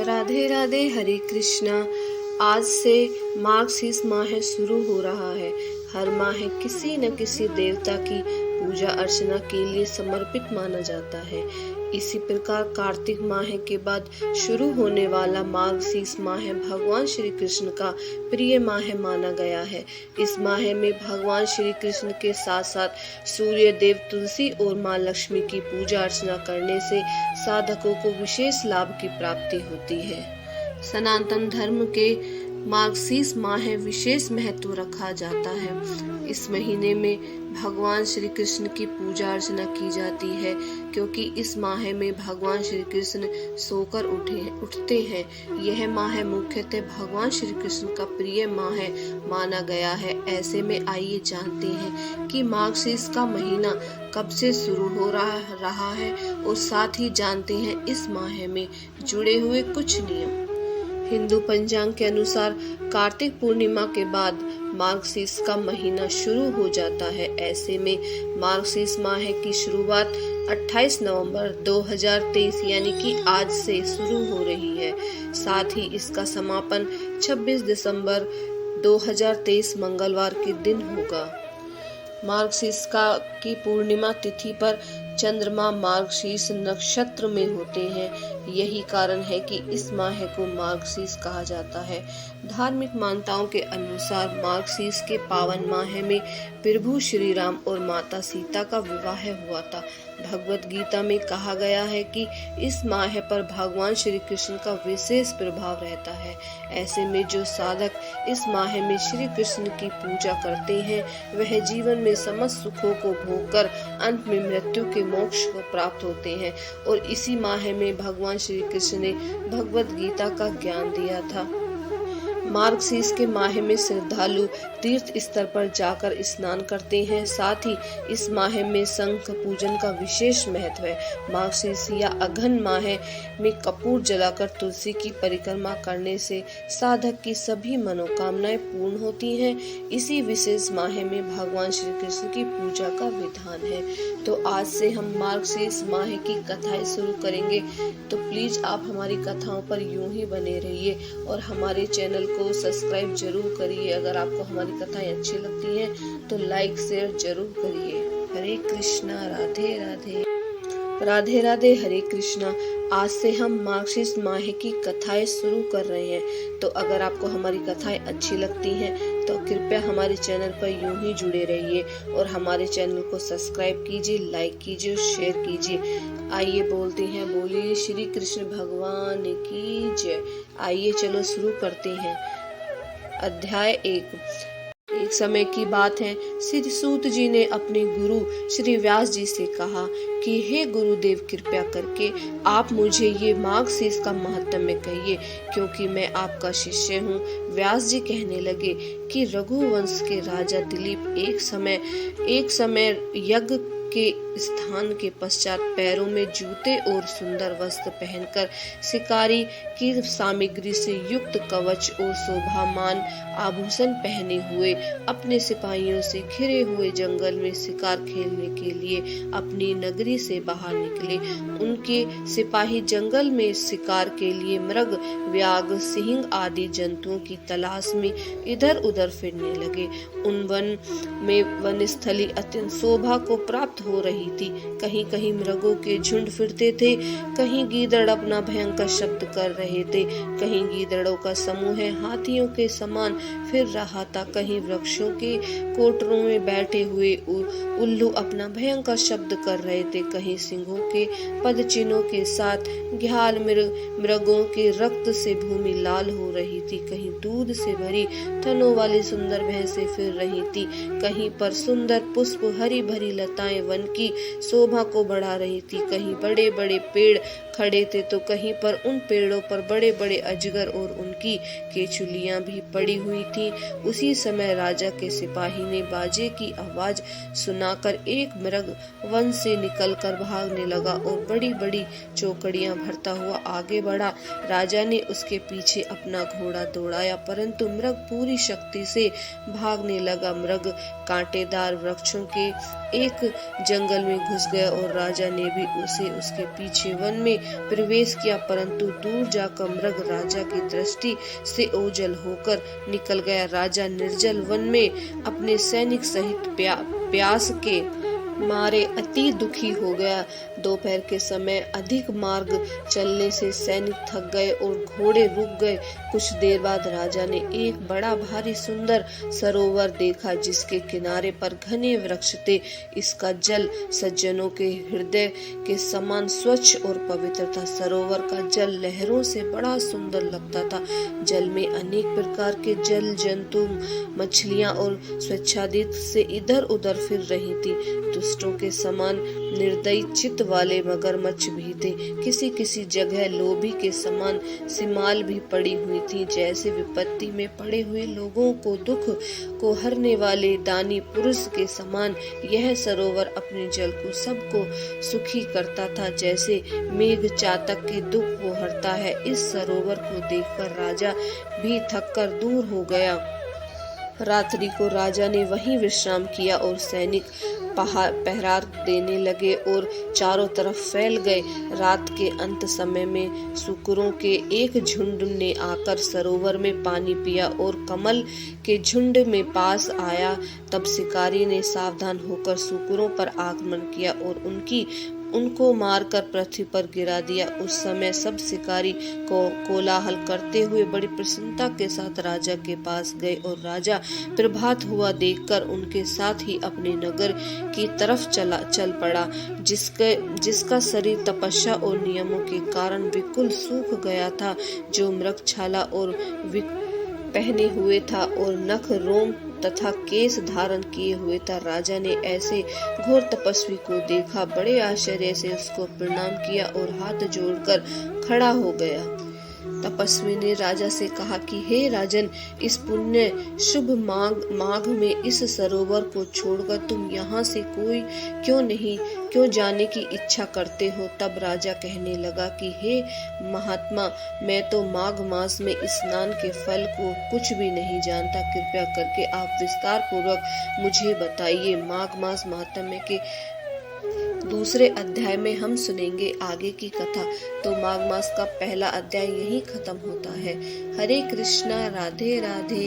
राधे राधे, हरे कृष्णा। आज से मार्गशीर्ष माह शुरू हो रहा है। हर माह किसी न किसी देवता की पूजा अर्चना के लिए समर्पित माना जाता है। इसी प्रकार कार्तिक माह के बाद शुरू होने वाला मार्गशीर्ष माह भगवान श्री कृष्ण का प्रिय माह माना गया है। इस माह में भगवान श्री कृष्ण के साथ साथ सूर्य देव, तुलसी और माँ लक्ष्मी की पूजा अर्चना करने से साधकों को विशेष लाभ की प्राप्ति होती है। सनातन धर्म के मार्गशीर्ष माह विशेष महत्व रखा जाता है। इस महीने में भगवान श्री कृष्ण की पूजा अर्चना की जाती है, क्योंकि इस माह में भगवान श्री कृष्ण सोकर उठते हैं। यह माह मुख्यतः भगवान श्री कृष्ण का प्रिय माह माना गया है। ऐसे में आइए जानते हैं कि मार्गशीर्ष का महीना कब से शुरू हो रहा है और साथ ही जानते हैं इस माह में जुड़े हुए कुछ नियम। हिंदू पंचांग के अनुसार कार्तिक पूर्णिमा के बाद मार्गशीर्ष का महीना शुरू हो जाता है। ऐसे में मार्गशीर्ष माह की शुरुआत 28 नवंबर 2023 यानी कि आज से शुरू हो रही है। साथ ही इसका समापन 26 दिसंबर 2023 मंगलवार के दिन होगा। मार्गशीर्ष की पूर्णिमा तिथि पर चंद्रमा मार्गशीर्ष नक्षत्र में होते हैं। यही कारण है कि इस माह को मार्गशीर्ष कहा जाता है। धार्मिक मान्यताओं के अनुसार मार्गशीर्ष के पावन माह में प्रभु श्री राम और माता सीता का विवाह हुआ था। भगवत गीता में कहा गया है कि इस माह पर भगवान श्री कृष्ण का विशेष प्रभाव रहता है। ऐसे में जो साधक इस माह में श्री कृष्ण की पूजा करते हैं, वह जीवन में समस्त सुखों को भोगकर अंत में मृत्यु के मोक्ष को प्राप्त होते हैं। और इसी माह में भगवान श्री कृष्ण ने भगवत गीता का ज्ञान दिया था। मार्गशीर्ष के माह में श्रद्धालु तीर्थ स्थल पर जाकर स्नान करते हैं। साथ ही इस माह में शंख पूजन का विशेष महत्व है। मार्गशीर्ष या अघन माह में कपूर जलाकर तुलसी की परिक्रमा करने से साधक की सभी मनोकामनाएं पूर्ण होती हैं। इसी विशेष माह में भगवान श्री कृष्ण की पूजा का विधान है। तो आज से हम मार्गशीर्ष माह की कथाएं शुरू करेंगे, तो प्लीज आप हमारी कथाओं पर यूं ही बने रहिए और हमारे चैनल को सब्सक्राइब जरूर करिए। अगर आपको हमारी कथाएं अच्छी लगती हैं तो लाइक शेयर जरूर करिए। हरे कृष्णा, राधे राधे। राधे राधे, हरे कृष्णा। आज से हम मार्गशीर्ष माह की कथाएं शुरू कर रहे हैं। तो अगर आपको हमारी कथाएं अच्छी लगती हैं तो कृपया हमारे चैनल पर यूं ही जुड़े रहिए और हमारे चैनल को सब्सक्राइब कीजिए, लाइक कीजिए और शेयर कीजिए। आइए बोलते हैं, बोलिए श्री कृष्ण भगवान की जय। आइए चलो शुरू करते हैं। अध्याय 1। एक समय की बात है, श्री सूत जी ने अपने गुरु श्री व्यास जी से कहा कि हे गुरुदेव, कृपया करके आप मुझे ये मार्गशीर्ष का महत्व कहिए, क्योंकि मैं आपका शिष्य हूँ। व्यास जी कहने लगे कि रघुवंश के राजा दिलीप एक समय यज्ञ के स्थान के पश्चात पैरों में जूते और सुंदर वस्त्र पहनकर शिकारी की सामग्री से युक्त कवच और शोभामान आभूषण पहने हुए अपने सिपाहियों से घिरे हुए जंगल में शिकार खेलने के लिए अपनी नगरी से बाहर निकले। उनके सिपाही जंगल में शिकार के लिए मृग, व्याघ्र, सिंह आदि जंतुओं की तलाश में इधर उधर फिरने लगे। उन वन में वनस्थली अत्यंत शोभा को प्राप्त हो रही थी। कहीं कहीं मृगों के झुंड फिरते थे, कहीं गीदड़ अपना भयंकर शब्द कर रहे थे, कहीं गीदड़ों का समूह हाथियों के समान फिर रहा था, कहीं वृक्षों के कोटरों में बैठे हुए उल्लू अपना भयंकर शब्द कर रहे थे, कहीं सिंहों के पदचिन्हों के साथ घ्याल मृगों के रक्त से भूमि लाल हो रही थी, कहीं दूध से भरी थनों वाली सुंदर भैंसें फिर रही थी, कहीं पर सुंदर पुष्प, हरी भरी लताएं वन की शोभा को बढ़ा रही थी, कहीं बड़े बड़े पेड़ खड़े थे तो कहीं पर उन पेड़ों पर बड़े बड़े अजगर और उनकी केचुलियां भी पड़ी हुई थी। उसी समय राजा के सिपाही ने बाजे की आवाज सुनाकर एक मृग वन से निकलकर भागने लगा और बड़ी बड़ी चौकड़ियां भरता हुआ आगे बढ़ा। राजा ने उसके पीछे अपना घोड़ा दौड़ाया, परंतु मृग पूरी शक्ति से भागने लगा। मृग कांटेदार वृक्षों के एक जंगल में घुस गया और राजा ने भी उसे उसके पीछे वन में प्रवेश किया, परंतु दूर जाकर मृग राजा की दृष्टि से ओझल होकर निकल गया। राजा निर्जल वन में अपने सैनिक सहित प्यास के मारे अति दुखी हो गया। दोपहर के समय अधिक मार्ग चलने से सैनिक थक गए और घोड़े रुक गए। कुछ देर बाद राजा ने एक बड़ा भारी सुंदर सरोवर देखा, जिसके किनारे पर घने वृक्ष थे। इसका जल सज्जनों के हृदय के समान स्वच्छ और पवित्र था। सरोवर का जल लहरों से बड़ा सुंदर लगता था। जल में अनेक प्रकार के जल जंतु, मछलियां और स्वेच्छादित से इधर उधर फिर रही थी। दुष्टों के समान निर्दयी चित्त वाले मगरमच्छ भी थे। किसी किसी जगह लोभी के समान सिमाल भी पड़ी हुई थी। जैसे विपत्ति में पड़े हुए लोगों को दुख को हरने वाले दानी पुरुष के समान यह सरोवर अपने जल को सबको सुखी करता था। जैसे मेघ चातक के दुख को हरता है। इस सरोवर को देखकर राजा भी थककर दूर हो गया। रात्रि को राजा ने वहीं विश्राम किया और सैनिक पहरा देने लगे और चारों तरफ फैल गए। रात के अंत समय में सूकरों के एक झुंड ने आकर सरोवर में पानी पिया और कमल के झुंड में पास आया। तब शिकारी ने सावधान होकर सूकरों पर आक्रमण किया और उनको मारकर पृथ्वी पर गिरा दिया। उस समय सब शिकारी को कोलाहल करते हुए बड़ी प्रसन्नता के साथ राजा के पास गए और राजा प्रभात हुआ देखकर उनके साथ ही अपने नगर की तरफ चल पड़ा, जिसका शरीर तपस्या और नियमों के कारण बिल्कुल सूख गया था, जो मृगछाला और पहने हुए था और नख, रोम तथा केस धारण किए हुए था। राजा ने ऐसे घोर तपस्वी को देखा, बड़े आश्चर्य से उसको प्रणाम किया और हाथ जोड़कर खड़ा हो गया। तपस्वी ने राजा से कहा कि हे राजन, इस पुण्य शुभ माघ में इस सरोवर को छोड़कर तुम यहाँ से क्यों जाने की इच्छा करते हो? तब राजा कहने लगा कि हे महात्मा, मैं तो माघ मास में स्नान के फल को कुछ भी नहीं जानता। कृपया करके आप विस्तार पूर्वक मुझे बताइए। माघ मास महात्म्य के दूसरे अध्याय में हम सुनेंगे आगे की कथा। तो माघ मास का पहला अध्याय यहीं खत्म होता है। हरे कृष्णा, राधे राधे।